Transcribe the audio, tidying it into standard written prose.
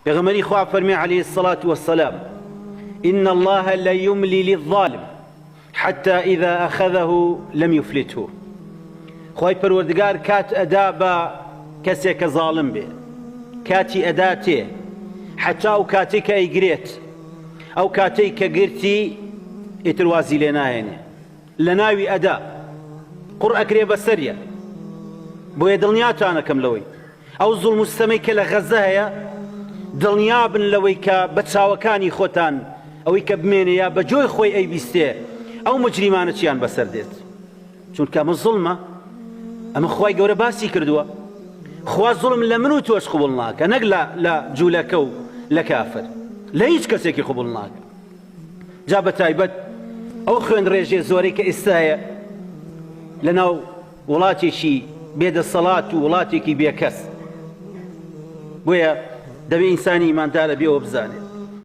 پێغەمبەری خوا فەرمی عليه الصلاة والسلام: إن الله لا يملي للظالم حتى إذا أخذه لم يفلته. خوای پەروەردگار کات ئەدا بە کەسێکە ظالم بێ، کاتی ئەدا تێ حتا ئەو کاتێک کە ئەیگرێت، ئەو کاتەی کە گرتی ئیتر وازی لێ نایێنێ، لە ناوی ئەدا قوڕ ئەکرێ بەسەریە. بۆیە دڵنیاتانەکەم لەوەی ئەو زوڵم و ستەمەی کە لە غەزە هەیە، دڵنیا بن لەوەی کە بە چاوەکانی خۆتان ئەوەی کە بمێنێ یا بە جۆی خۆی ئەیبیستێ ئەو مجریمانە چیان بەسەر دێت، چونکە ئەمە زوڵمە. ئەمە خوای گەورە باسی کردووە. خوا زوڵم لە من و تۆش قبوڵ ناکە، نەک لە جوولەکە و لە کافر، لە هیچ کەسێکی قبوڵ ناکە. جا بە تایبەت ئەو خوێن ڕێژێ زۆرەی کە ئێستا هەیە لە ناو وڵاتێکی بێدەسەڵات و وڵاتێکی بێکەس، بۆیە دەبێ ئینسانی ئیماندارە بێەوە بزانێت